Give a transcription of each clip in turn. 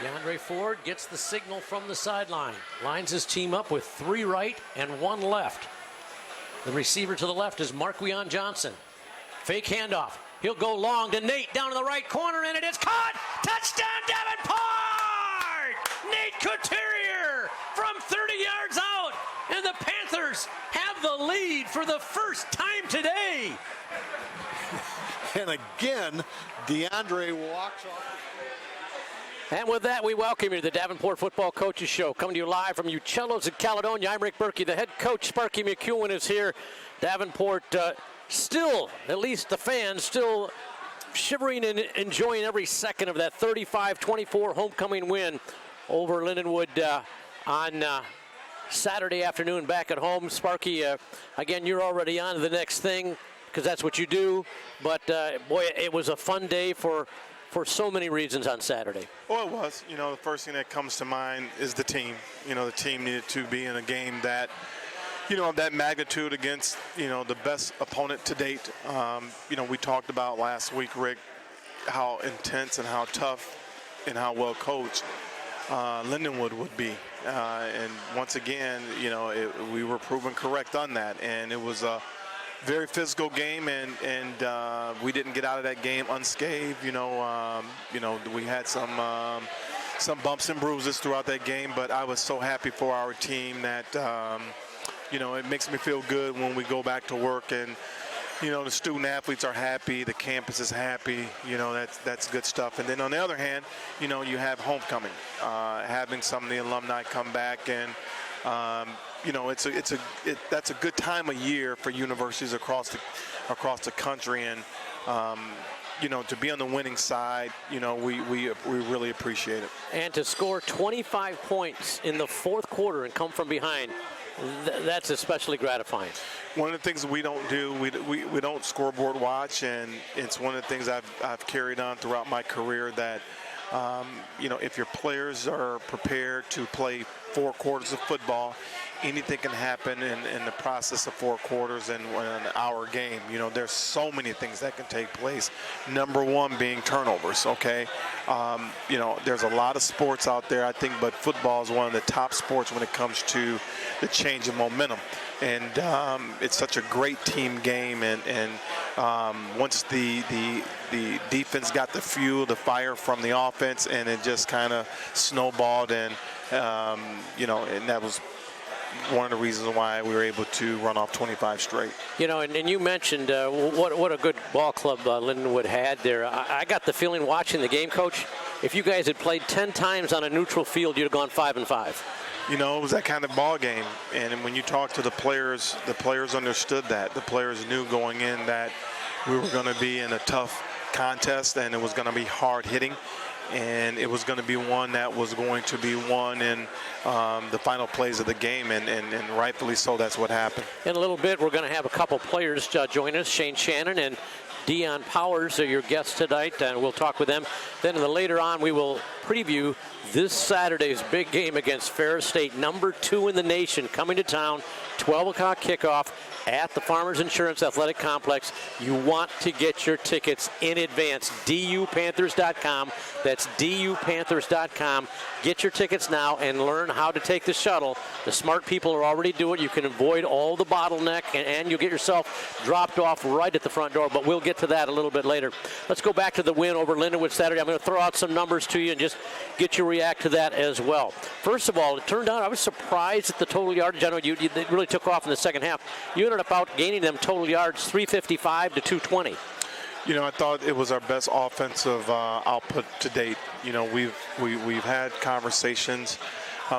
DeAndre Ford gets the signal from the sideline. Lines his team up with 3 right and 1 left. The receiver to the left is Marquion Johnson. Fake handoff. He'll go long to Nate down in the right corner, and it is caught. Touchdown, Davenport! Nate Couturier from 30 yards out, and the Panthers have the lead for the first time today. And again, DeAndre walks off. And with that, we welcome you to the Davenport Football Coaches Show, coming to you live from Uccello's in Caledonia. I'm Rick Berkey. The head coach, Sparky McEwen, is here. Davenport still, at least the fans, still shivering and enjoying every second of that 35-24 homecoming win over Lindenwood on Saturday afternoon back at home. Sparky, again, you're already on to the next thing because that's what you do. But, boy, it was a fun day for so many reasons on Saturday. Well, it was. You know, the first thing that comes to mind is the team. You know, the team needed to be in a game that, you know, of that magnitude against, you know, the best opponent to date. You know, we talked about last week, Rick, how intense and how tough and how well coached Lindenwood would be. And once again, you know, we were proven correct on that. And it was a very physical game, and we didn't get out of that game unscathed. You know, we had some bumps and bruises throughout that game, but I was so happy for our team that you know, it makes me feel good when we go back to work, and you know, the student athletes are happy, the campus is happy. You know, that's good stuff. And then on the other hand, you know, you have homecoming, having some of the alumni come back, and you know, that's a good time of year for universities across the country, and you know, to be on the winning side, you know, we really appreciate it. And to score 25 points in the fourth quarter and come from behind, that's especially gratifying. One of the things we don't do, we don't scoreboard watch, and it's one of the things I've carried on throughout my career that, you know, if your players are prepared to play 4 quarters of football, anything can happen in the process of 4 quarters and an hour game. You know, there's so many things that can take place. Number one being turnovers, okay? You know, there's a lot of sports out there, I think, but football is one of the top sports when it comes to the change of momentum. And it's such a great team game, and once the defense got the fuel, the fire from the offense, and it just kind of snowballed, and you know, and that was one of the reasons why we were able to run off 25 straight. You know, and you mentioned what a good ball club Lindenwood had there. I got the feeling watching the game, Coach, if you guys had played 10 times on a neutral field, you'd have gone 5-5. You know, it was that kind of ball game, and when you talk to the players understood that. The players knew going in that we were going to be in a tough contest, and it was going to be hard hitting, and it was going to be one that was going to be won in the final plays of the game, and rightfully so. That's what happened. In a little bit, we're going to have a couple players join us. Shane Shannon and Dion Powers are your guests tonight, and we'll talk with them. Then later on, we will preview this Saturday's big game against Ferris State, number 2 in the nation, coming to town, 12 o'clock kickoff at the Farmers Insurance Athletic Complex. You want to get your tickets in advance. DUPanthers.com. That's DUPanthers.com. Get your tickets now and learn how to take the shuttle. The smart people are already doing it. You can avoid all the bottleneck, and you'll get yourself dropped off right at the front door, but we'll get to that a little bit later. Let's go back to the win over Lindenwood Saturday. I'm going to throw out some numbers to you and just get you to react to that as well. First of all, it turned out I was surprised at the total yardage. I know they really took off in the second half. You ended up out gaining them total yards 355 to 220. You know, I thought it was our best offensive output to date. You know, we've had conversations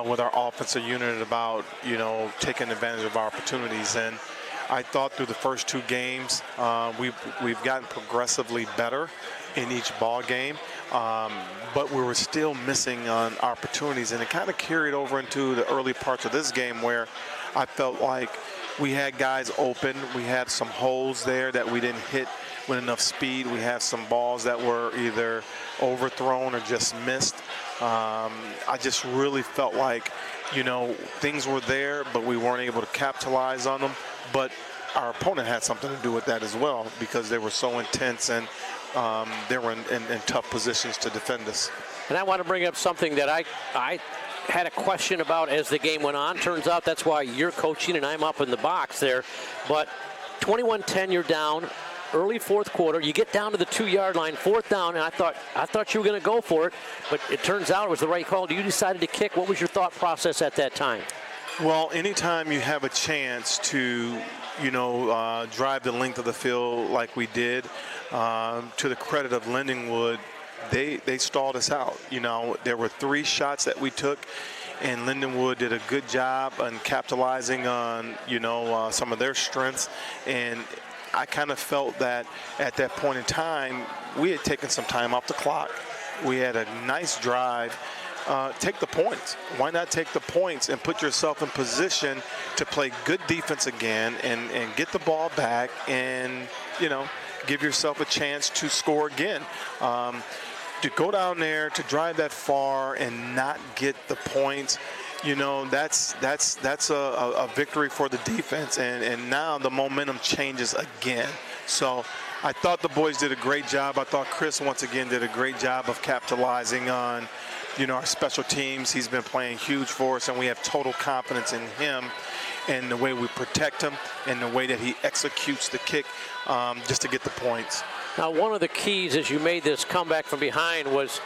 with our offensive unit about, you know, taking advantage of our opportunities, and I thought through the first 2 games we've gotten progressively better in each ball game, but we were still missing on opportunities, and it kind of carried over into the early parts of this game where I felt like we had guys open. We had some holes there that we didn't hit with enough speed. We had some balls that were either overthrown or just missed. I just really felt like, you know, things were there, but we weren't able to capitalize on them. But our opponent had something to do with that as well, because they were so intense and they were in tough positions to defend us. And I want to bring up something that I had a question about as the game went on. Turns out that's why you're coaching and I'm up in the box there. But 21-10, you're down. Early fourth quarter, you get down to the 2-yard line, fourth down, and I thought you were going to go for it, but it turns out it was the right call. You decided to kick. What was your thought process at that time? Well, anytime you have a chance to, drive the length of the field like we did, to the credit of Lindenwood, they stalled us out. There were 3 shots that we took, and Lindenwood did a good job on capitalizing on, some of their strengths. And I kind of felt that at that point in time, we had taken some time off the clock. We had a nice drive. Take the points. Why not take the points and put yourself in position to play good defense again and get the ball back and, give yourself a chance to score again. To go down there, to drive that far and not get the points, that's a victory for the defense, and now the momentum changes again. So I thought the boys did a great job. I thought Chris once again did a great job of capitalizing on, our special teams. He's been playing huge for us, and we have total confidence in him and the way we protect him and the way that he executes the kick just to get the points. Now, one of the keys as you made this comeback from behind was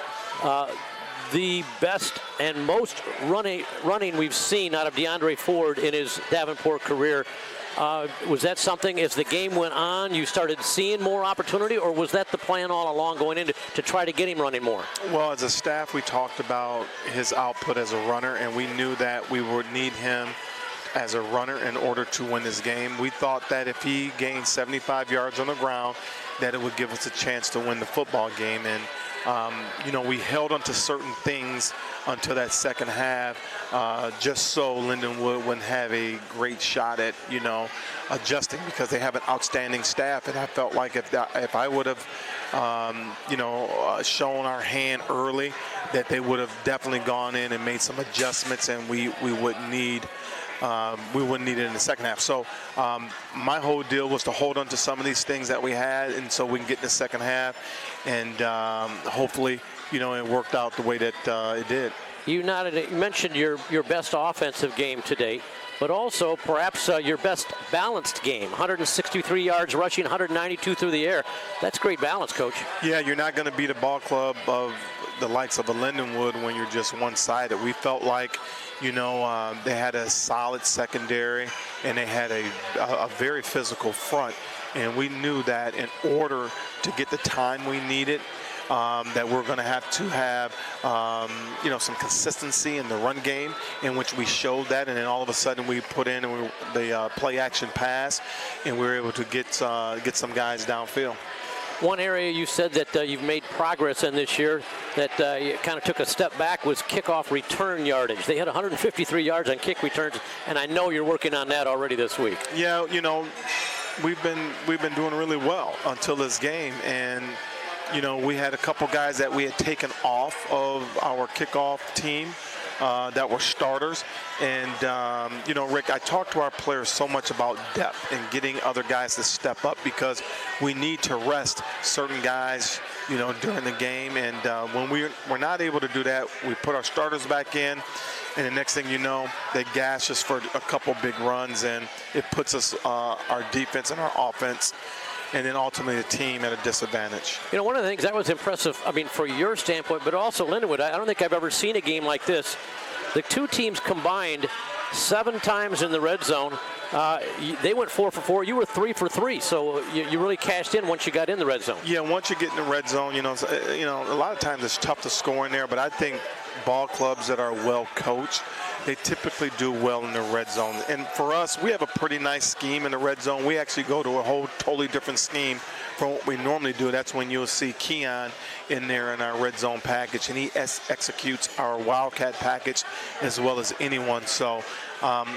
the best and most running we've seen out of DeAndre Ford in his Davenport career. Was that something as the game went on you started seeing more opportunity, or was that the plan all along going in to try to get him running more? Well, as a staff, we talked about his output as a runner, and we knew that we would need him as a runner in order to win this game. We thought that if he gained 75 yards on the ground, that it would give us a chance to win the football game. And we held on to certain things until that second half, just so Lindenwood wouldn't have a great shot at, adjusting, because they have an outstanding staff. And I felt like if I would have, shown our hand early, that they would have definitely gone in and made some adjustments, and we wouldn't need it in the second half. So my whole deal was to hold on to some of these things that we had, and so we can get in the second half, and hopefully, it worked out the way that it did. You mentioned your best offensive game to date, but also perhaps your best balanced game. 163 yards rushing, 192 through the air. That's great balance, Coach. Yeah, you're not going to beat a ball club of the likes of a Lindenwood when you're just one-sided. We felt like, they had a solid secondary, and they had a very physical front. And we knew that in order to get the time we needed, that we're going to have some consistency in the run game, in which we showed that, and then all of a sudden we put in the play action pass, and we were able to get some guys downfield. One area you said that you've made progress in this year that you kind of took a step back was kickoff return yardage. They had 153 yards on kick returns, and I know you're working on that already this week. Yeah, we've been doing really well until this game, and we had a couple guys that we had taken off of our kickoff team that were starters. And, Rick, I talked to our players so much about depth and getting other guys to step up, because we need to rest certain guys, during the game. And when we're not able to do that, we put our starters back in. And the next thing you know, they gash us for a couple big runs, and it puts us, our defense and our offense, and then ultimately the team at a disadvantage. One of the things that was impressive, for your standpoint, but also Lindenwood, I don't think I've ever seen a game like this. The two teams combined 7 times in the red zone. They went 4 for 4. You were 3 for 3. So you really cashed in once you got in the red zone. Yeah, once you get in the red zone, a lot of times it's tough to score in there, but I think ball clubs that are well coached, they typically do well in the red zone. And for us, we have a pretty nice scheme in the red zone. We actually go to a whole totally different scheme from what we normally do. That's when you'll see Keon in there in our red zone package, and he executes our Wildcat package as well as anyone. So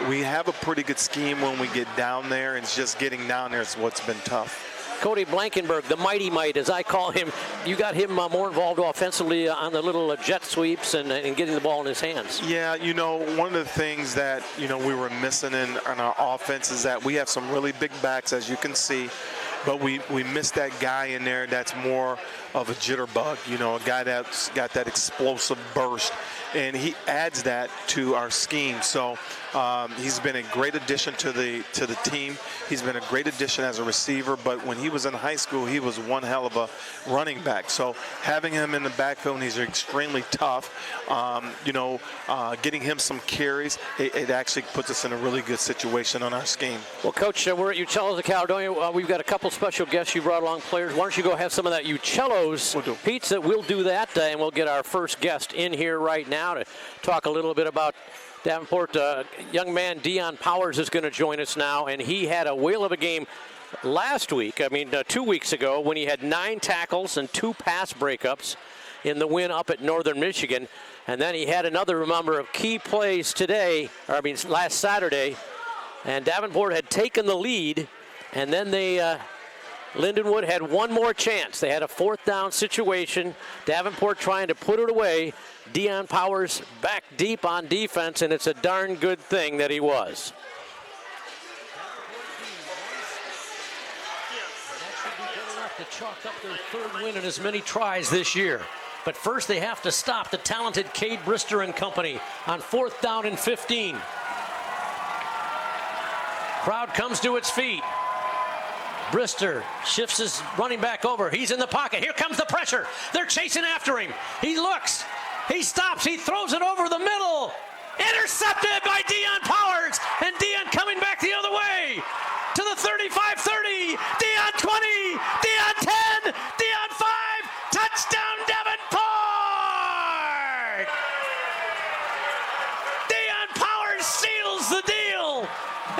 we have a pretty good scheme when we get down there, and it's just getting down there is what's been tough. Cody Blankenberg, the mighty mite, as I call him. You got him more involved offensively on the little jet sweeps and getting the ball in his hands. Yeah, one of the things that, we were missing in our offense is that we have some really big backs, as you can see, but we missed that guy in there that's more of a jitterbug, a guy that's got that explosive burst, and he adds that to our scheme. So he's been a great addition to the team. He's been a great addition as a receiver, but when he was in high school, he was one hell of a running back. So having him in the backfield, he's extremely tough. Getting him some carries, it actually puts us in a really good situation on our scheme. Well, Coach, we're at Uccello's of Caledonia. We've got a couple special guests you brought along, players. Why don't you go have some of that Uccello's pizza? We'll do that, and we'll get our first guest in here right now to talk a little bit about Davenport. Young man Dion Powers is going to join us now, and he had a whale of a game last week. 2 weeks ago, when he had 9 tackles and 2 pass breakups in the win up at Northern Michigan. And then he had another number of key plays last Saturday. And Davenport had taken the lead, and then Lindenwood had one more chance. They had a 4th down situation. Davenport trying to put it away. Dion Powers back deep on defense, and it's a darn good thing that he was. To chalk up their 3rd win in as many tries this year. But first they have to stop the talented Cade Brister and company on 4th down and 15. Crowd comes to its feet. Brister shifts his running back over. He's in the pocket. Here comes the pressure. They're chasing after him. He looks. He stops. He throws it over the middle. Intercepted by Dion Powers. And Dion coming back the other way. To the 35-30. Dion 20. Dion 10. Dion 5. Touchdown Davenport. Dion Powers seals the deal.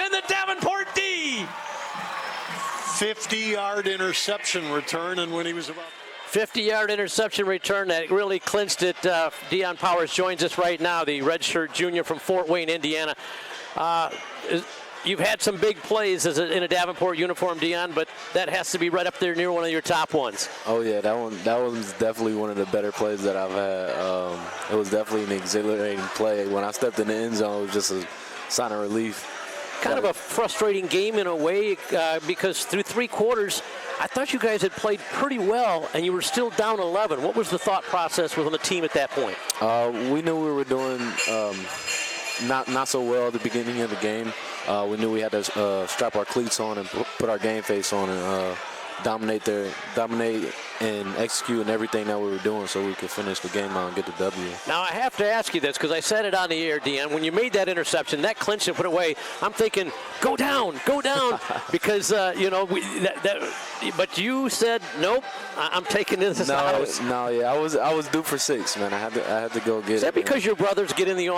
And the Davenport D. 50-yard interception return, and when he was about 50-yard interception return that really clinched it. Dion Powers joins us right now, the redshirt junior from Fort Wayne, Indiana. You've had some big plays in a Davenport uniform, Dion, but that has to be right up there near one of your top ones. Oh yeah, that one's definitely one of the better plays that I've had. It was definitely an exhilarating play. When I stepped in the end zone, it was just a sign of relief. Kind of a frustrating game in a way because through 3 quarters, I thought you guys had played pretty well, and you were still down 11. What was the thought process within the team at that point? We knew we were doing not so well at the beginning of the game. We knew we had to strap our cleats on and put our game face on and dominate and execute in everything that we were doing so we could finish the game out and get the W. Now, I have to ask you this because I said it on the air, Dion. When you made that interception, that clinched and put it away, I'm thinking, go down, because, but you said, nope, I'm taking this as a house. I was due for 6, man. I had to go get it. Is that because your brothers get in the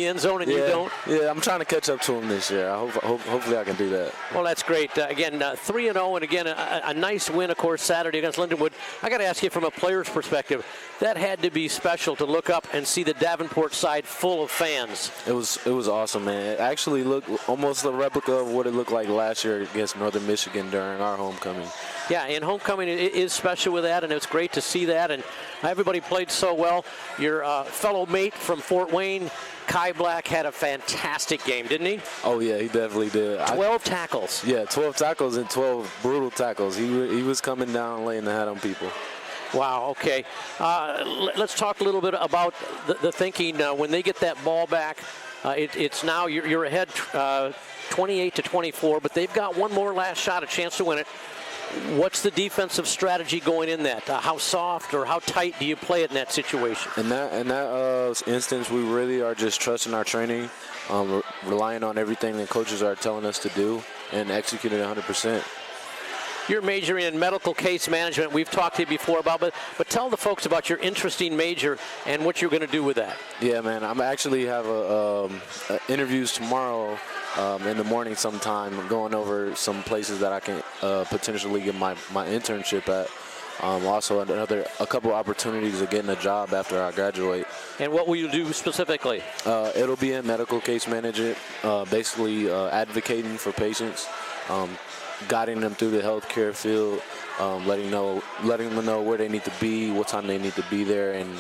end zone and you don't? Yeah, I'm trying to catch up to them this year. Hopefully I can do that. Well, that's great. Again, 3-0, and again, a nice win, of course, Saturday against Lindenwood. I got to ask you from a player's perspective, that had to be special to look up and see the Davenport side full of fans. It was awesome, man. It actually looked almost a replica of what it looked like last year against Northern Michigan during our homecoming. Yeah, and homecoming is special with that, and it's great to see that. And everybody played so well. Your fellow mate from Fort Wayne, Kai Black, had a fantastic game, didn't he? Oh, yeah, he definitely did. 12 tackles. Yeah, 12 tackles and 12 brutal tackles. He was coming down laying the hat on people. Wow, okay. Let's talk a little bit about the thinking when they get that ball back. It's now you're ahead 28-24, but they've got one more last shot, a chance to win it. What's the defensive strategy going in that? How soft or how tight do you play it in that situation? In that instance, we really are just trusting our training, relying on everything the coaches are telling us to do, and executing 100%. You're majoring in medical case management. We've talked to you before about, but tell the folks about your interesting major and what you're going to do with that. Yeah, man. I'm actually have interviews tomorrow in the morning sometime, going over some places that I can potentially get my internship at. Also, a couple opportunities of getting a job after I graduate. And what will you do specifically? It'll be in medical case management, basically advocating for patients. guiding them through the healthcare field, letting them know where they need to be, what time they need to be there, and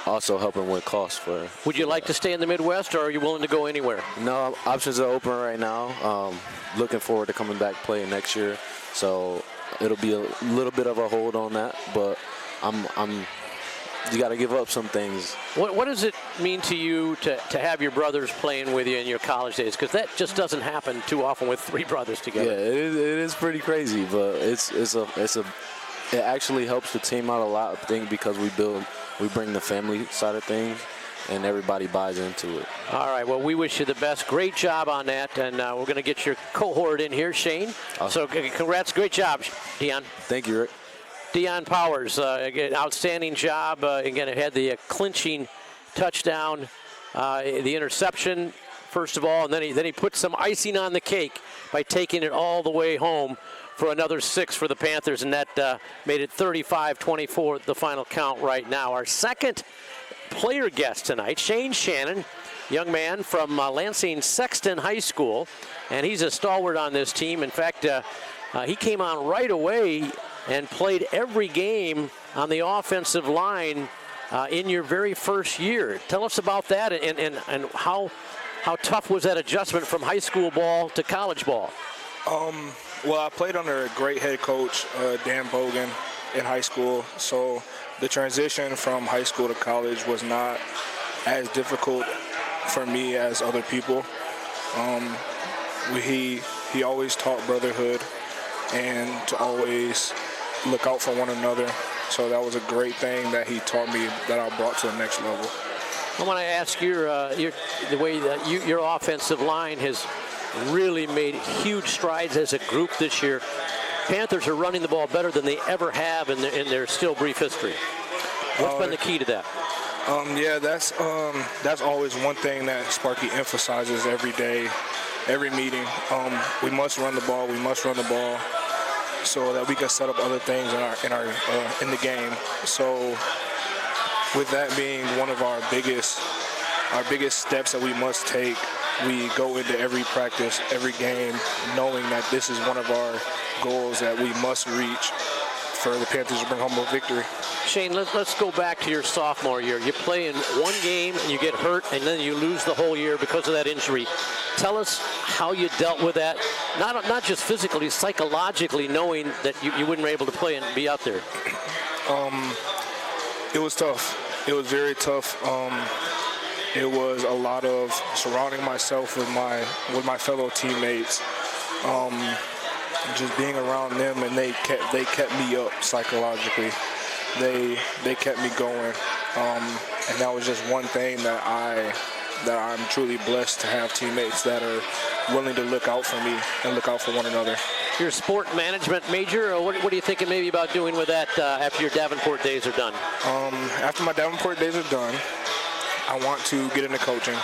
also helping with costs for. Would you like to stay in the Midwest, or are you willing to go anywhere? No, options are open right now. Looking forward to coming back playing next year, so it'll be a little bit of a hold on that, but you got to give up some things. What does it mean to you to have your brothers playing with you in your college days? Because that just doesn't happen too often with three brothers together. Yeah, it is pretty crazy, but it actually helps the team out a lot, I think, because we bring the family side of things, and everybody buys into it. All right, well, we wish you the best. Great job on that, and we're going to get your cohort in here, Shane. So congrats, great job, Dion. Thank you, Rick. Dion Powers, again, outstanding job. Again, it had the clinching touchdown, the interception, first of all, and then he put some icing on the cake by taking it all the way home for another 6 for the Panthers, and that made it 35-24, the final count right now. Our second player guest tonight, Shane Shannon, young man from Lansing Sexton High School, and he's a stalwart on this team. In fact, he came on right away and played every game on the offensive line in your very first year. Tell us about that, and how tough was that adjustment from high school ball to college ball? Well, I played under a great head coach, Dan Bogan, in high school, so the transition from high school to college was not as difficult for me as other people. He always taught brotherhood and to always look out for one another. So that was a great thing that he taught me that I brought to the next level. I want to ask the way that your offensive line has really made huge strides as a group this year. Panthers are running the ball better than they ever have in their still brief history. What's been the key to that? Yeah, that's always one thing that Sparky emphasizes every day, every meeting. We must run the ball. We must run the ball, so that we can set up other things in the game. So, with that being one of our biggest steps that we must take, we go into every practice, every game, knowing that this is one of our goals that we must reach for the Panthers to bring home a victory. Shane, let's go back to your sophomore year. You play in one game and you get hurt, and then you lose the whole year because of that injury. Tell us how you dealt with that, not just physically, psychologically, knowing that you wouldn't be able to play and be out there. It was tough. It was very tough. It was a lot of surrounding myself with my fellow teammates, just being around them, and they kept me up psychologically. They kept me going, and that was just one thing that I'm truly blessed to have teammates that are willing to look out for me and look out for one another. Your sport management major, or what are you thinking maybe about doing with that after your Davenport days are done? After my Davenport days are done, I want to get into coaching.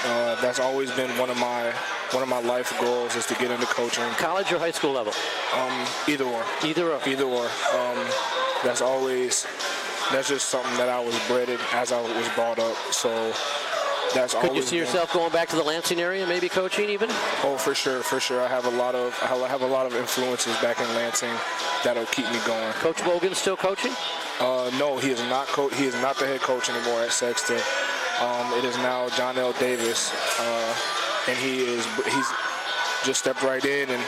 That's always been one of my life goals, is to get into coaching. College or high school level? Either or. Either or. That's just something that I was bred in as I was brought up. So that's always. Could you see yourself going back to the Lansing area, maybe coaching even? Oh, for sure. I have a lot of influences back in Lansing that'll keep me going. Coach Bogan still coaching? No, he is not. He is not the head coach anymore at Sexton. It is now John L. Davis, and he's just stepped right in and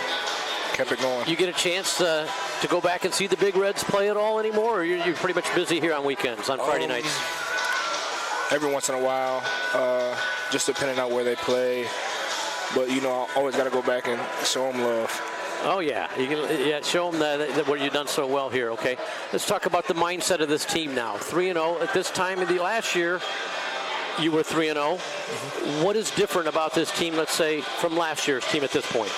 kept it going. You get a chance to go back and see the Big Reds play at all anymore, or you're pretty much busy here on weekends, on Friday nights? Every once in a while, just depending on where they play. But, I always got to go back and show them love. Oh, yeah. You can show them that what you've done so well here, okay? Let's talk about the mindset of this team now. 3-0 at this time of the last year. You were 3-0. Mm-hmm. What is different about this team, let's say, from last year's team at this point?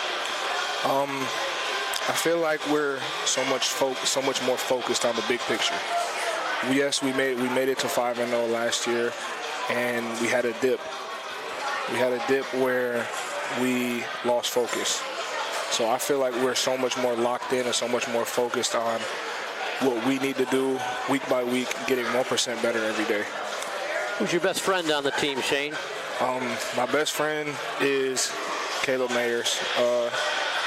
I feel like we're so much more focused on the big picture. Yes, we made it to 5-0 last year, and we had a dip. We had a dip where we lost focus. So I feel like we're so much more locked in and so much more focused on what we need to do week by week, getting 1% better every day. Who's your best friend on the team, Shane? My best friend is Caleb Mayers.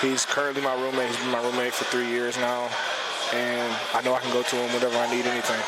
He's currently my roommate. He's been my roommate for 3 years now, and I know I can go to him whenever I need anything.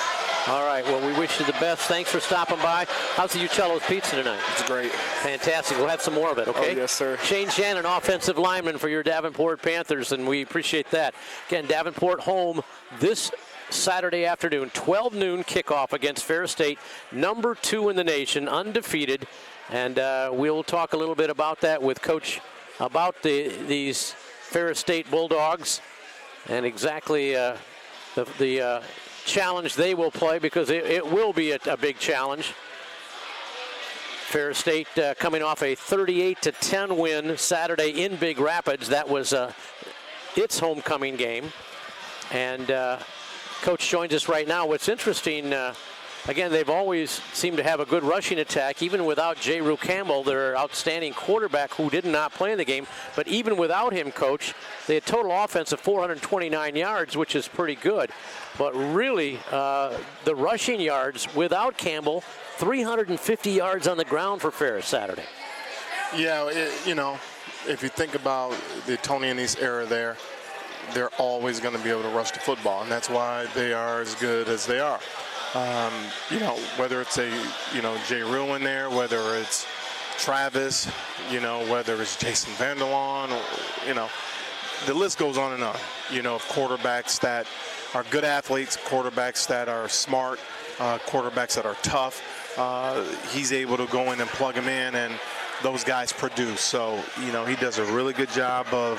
All right, well, we wish you the best. Thanks for stopping by. How's the Uccello's Pizza tonight? It's great. Fantastic. We'll have some more of it, okay? Oh, yes, sir. Shane Shannon, offensive lineman for your Davenport Panthers, and we appreciate that. Again, Davenport home this Saturday afternoon, 12 noon kickoff against Ferris State, number 2 in the nation, undefeated. And we'll talk a little bit about that with Coach about these Ferris State Bulldogs and exactly the challenge they will play, because it will be a big challenge. Ferris State coming off a 38-10 win Saturday in Big Rapids. That was its homecoming game. And Coach joins us right now. What's interesting, again, they've always seemed to have a good rushing attack, even without J. Rue Campbell, their outstanding quarterback who did not play in the game. But even without him, Coach, they had total offense of 429 yards, which is pretty good. But really, the rushing yards without Campbell, 350 yards on the ground for Ferris Saturday. Yeah, if you think about the Tony Annese era there, they're always going to be able to rush the football, and that's why they are as good as they are. Whether it's Jay Rue in there, whether it's Travis, whether it's Jason Vanderlaan, the list goes on and on. Of quarterbacks that are good athletes, quarterbacks that are smart, quarterbacks that are tough. He's able to go in and plug them in, and those guys produce. So, he does a really good job of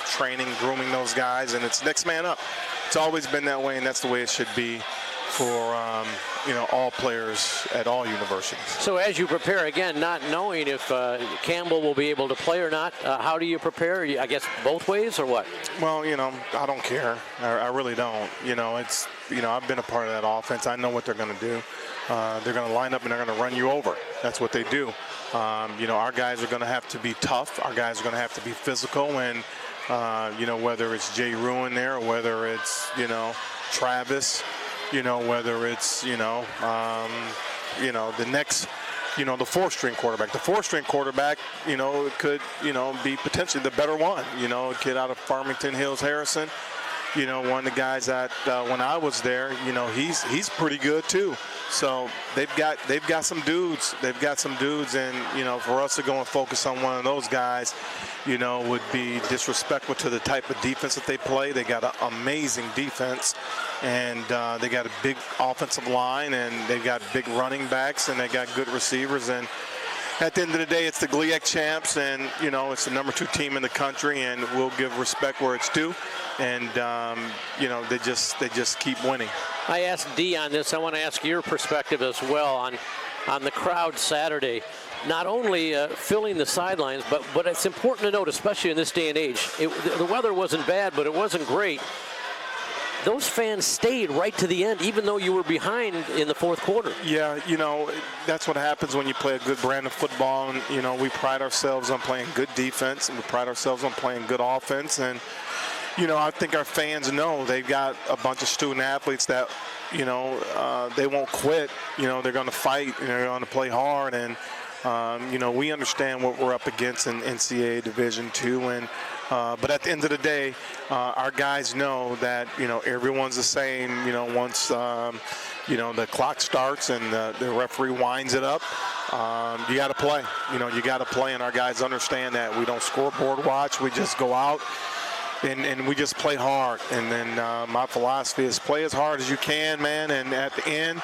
training, grooming those guys, and it's next man up. It's always been that way, and that's the way it should be for, all players at all universities. So as you prepare, again, not knowing if Campbell will be able to play or not, how do you prepare? I guess both ways or what? Well, I don't care. I really don't. I've been a part of that offense. I know what they're going to do. They're going to line up and they're going to run you over. That's what they do. Our guys are going to have to be tough. Our guys are going to have to be physical. And, whether it's Jay Rue in there or whether it's, Travis, whether it's, the next, the fourth-string quarterback. The fourth-string quarterback, could, be potentially the better one. A kid out of Farmington Hills, Harrison. One of the guys that when I was there, he's pretty good too. So they've got some dudes. They've got some dudes, and for us to go and focus on one of those guys, would be disrespectful to the type of defense that they play. They got an amazing defense, and they got a big offensive line, and they got big running backs, and they got good receivers. And at the end of the day, it's the GLIAC champs, and it's the number 2 team in the country, and we'll give respect where it's due. And they just keep winning. I asked Dee on this. I want to ask your perspective as well on the crowd Saturday. Not only filling the sidelines, but it's important to note, especially in this day and age, the weather wasn't bad, but it wasn't great. Those fans stayed right to the end, even though you were behind in the fourth quarter. Yeah, that's what happens when you play a good brand of football. And, we pride ourselves on playing good defense, and we pride ourselves on playing good offense. And, I think our fans know they've got a bunch of student athletes that, they won't quit. They're going to fight, and they're going to play hard. And, we understand what we're up against in NCAA Division II. And, but at the end of the day, our guys know that, everyone's the same, once, the clock starts and the referee winds it up, you got to play. You got to play, and our guys understand that. We don't scoreboard watch. We just go out and we just play hard. And then my philosophy is play as hard as you can, man, and at the end,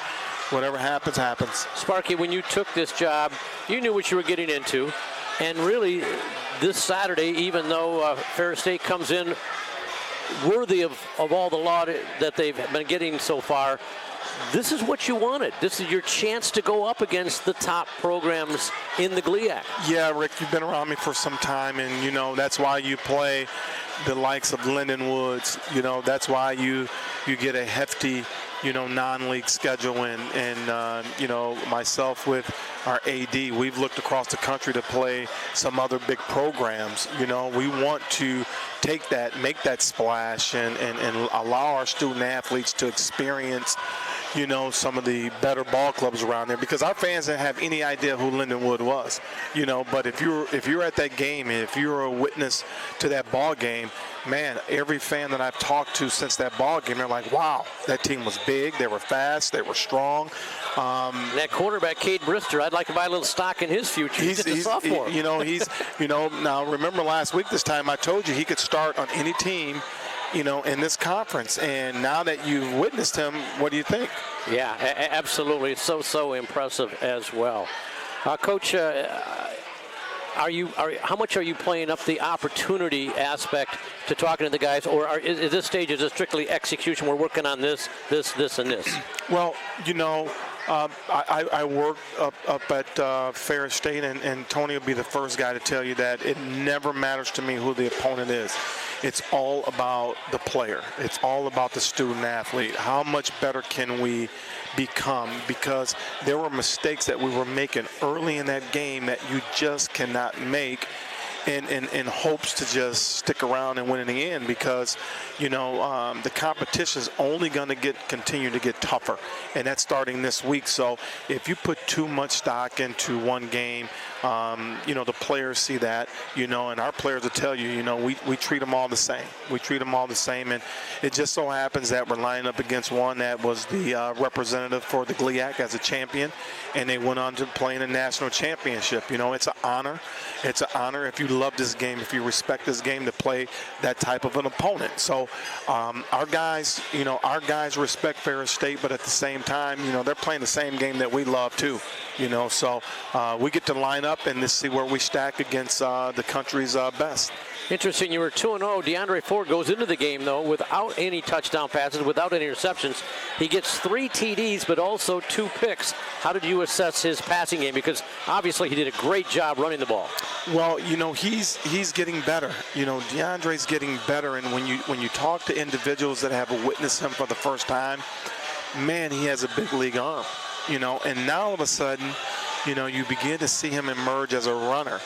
whatever happens, happens. Sparky, when you took this job, you knew what you were getting into. And really, this Saturday, even though Ferris State comes in worthy of all the laud that they've been getting so far, this is what you wanted. This is your chance to go up against the top programs in the GLIAC. Yeah, Rick, you've been around me for some time, and, that's why you play the likes of Lyndon Woods. That's why you get a hefty, non-league schedule. And myself with our AD, we've looked across the country to play some other big programs. We want to take that, make that splash, and allow our student athletes to experience, some of the better ball clubs around there, because our fans didn't have any idea who Lindenwood was, but if you're at that game, if you're a witness to that ball game, man, every fan that I've talked to since that ball game, they're like, wow, that team was big, they were fast, they were strong. That quarterback, Cade Brister, I'd like to buy a little stock in his future. He's just a sophomore. Now remember last week this time I told you he could start on any team, in this conference. And now that you've witnessed him, what do you think? Yeah, absolutely. So impressive as well. Coach, how much are you playing up the opportunity aspect to talking to the guys, or is this stage is it strictly execution? We're working on this, and this. Well, I work up at Ferris State, and Tony will be the first guy to tell you that it never matters to me who the opponent is. It's all about the player. It's all about the student athlete. How much better can we become? Because there were mistakes that we were making early in that game that you just cannot make in hopes to just stick around and win in the end, because the competition is only going to continue to get tougher, and that's starting this week. So if you put too much stock into one game, the players see that, and our players will tell you, we treat them all the same. We treat them all the same, and it just so happens that we're lining up against one that was the representative for the GLIAC as a champion, and they went on to play in a national championship. It's an honor. It's an honor if you love this game, if you respect this game, to play that type of an opponent. So our guys respect Ferris State, but at the same time, they're playing the same game that we love too. So we get to line up and to see where we stack against the country's best. Interesting, you were 2-0. DeAndre Ford goes into the game, though, without any touchdown passes, without any interceptions. He gets 3 TDs, but also 2 picks. How did you assess his passing game? Because obviously he did a great job running the ball. Well, he's getting better. DeAndre's getting better, and when you talk to individuals that have witnessed him for the first time, man, he has a big league arm. And now all of a sudden, you begin to see him emerge as a runner.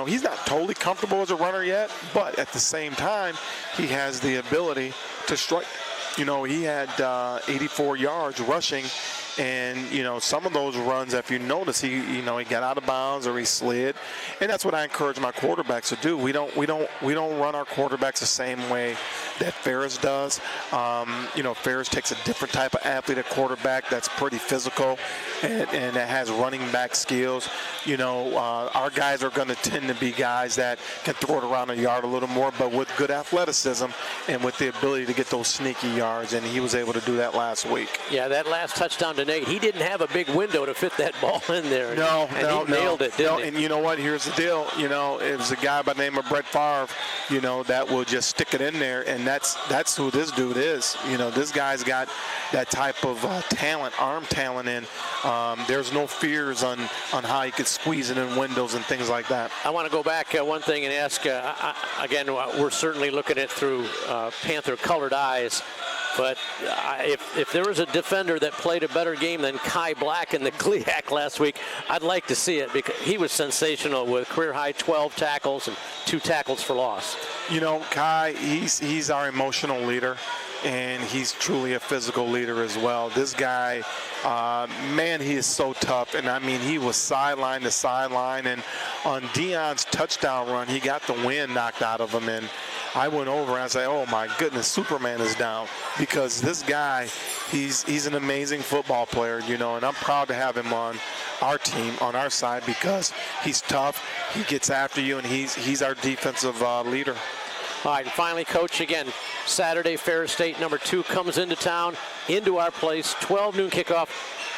He's not totally comfortable as a runner yet, but at the same time, he has the ability to strike. He had 84 yards rushing, and some of those runs, if you notice, he got out of bounds or he slid, and that's what I encourage my quarterbacks to do. We don't run our quarterbacks the same way that Ferris does. Ferris takes a different type of athlete at quarterback that's pretty physical and that has running back skills. Our guys are going to tend to be guys that can throw it around a yard a little more, but with good athleticism and with the ability to get those sneaky yards, and he was able to do that last week. Yeah, that last touchdown to Nate, he didn't have a big window to fit that ball in there. He nailed it, didn't he? And you know what? Here's the deal. It was a guy by the name of Brett Favre, that will just stick it in there, and that's who this dude is. This guy's got that type of talent, arm talent, and there's no fears on how he could squeeze it in windows and things like that. I want to go back one thing and ask, again, we're certainly looking at it through Panther-colored eyes, but if there was a defender that played a better game than Kai Black in the GLIAC last week, I'd like to see it, because he was sensational with career-high 12 tackles and 2 tackles for loss. Kai, he's our emotional leader, and he's truly a physical leader as well. This guy, man, he is so tough, and I mean, he was sideline to sideline, and on Deion's touchdown run, he got the wind knocked out of him, and I went over and I said, oh my goodness, Superman is down, because this guy, he's an amazing football player, and I'm proud to have him on our team, on our side, because he's tough, he gets after you, and he's our defensive leader. All right, and finally, Coach, again, Saturday, Ferris State #2 comes into town, into our place, 12 noon kickoff.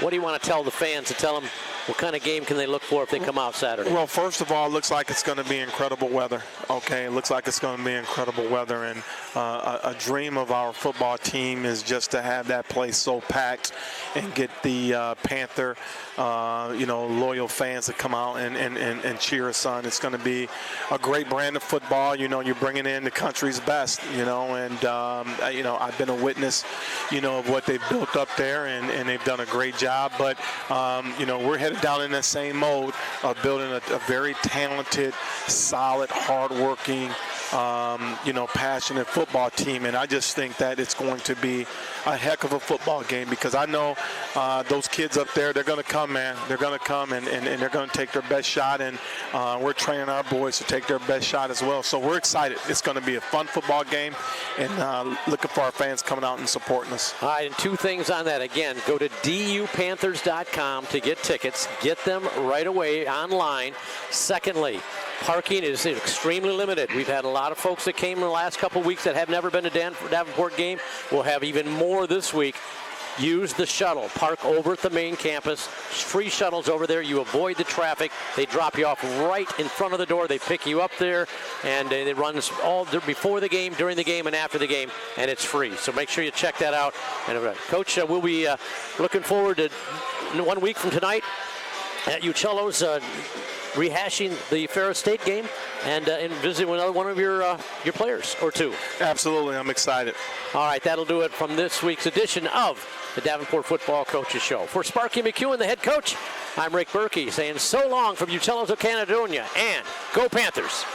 What do you want to tell the fans, to tell them what kind of game can they look for if they come out Saturday? Well, first of all, it looks like it's going to be incredible weather. Okay, it looks like it's going to be incredible weather, and a dream of our football team is just to have that place so packed and get the Panther, loyal fans to come out and cheer us on. It's going to be a great brand of football. You're bringing in the country's best, and I've been a witness, of what they've built up there, and they've done a great job. But, we're headed down in that same mode of building a very talented, solid, hardworking passionate football team. And I just think that it's going to be a heck of a football game, because I know those kids up there, they're going to come, man. They're going to come, and they're going to take their best shot. And we're training our boys to take their best shot as well. So we're excited. It's going to be a fun football game, and looking for our fans coming out and supporting us. All right, and two things on that. Again, go to dupanthers.com to get tickets. Get them right away online. Secondly, parking is extremely limited. We've had a lot of folks that came in the last couple weeks that have never been to Davenport game. We'll have even more this week. Use the shuttle. Park over at the main campus. Free shuttles over there. You avoid the traffic. They drop you off right in front of the door. They pick you up there, and it runs all before the game, during the game, and after the game, and it's free. So make sure you check that out. And Coach, we'll be looking forward to 1 week from tonight at Uccello's, rehashing the Ferris State game and visiting another one of your players or two. Absolutely, I'm excited. All right, that'll do it from this week's edition of the Davenport Football Coaches Show. For Sparky McEwen, the head coach, I'm Rick Berkey saying so long from Uccello's of Caledonia, and go Panthers.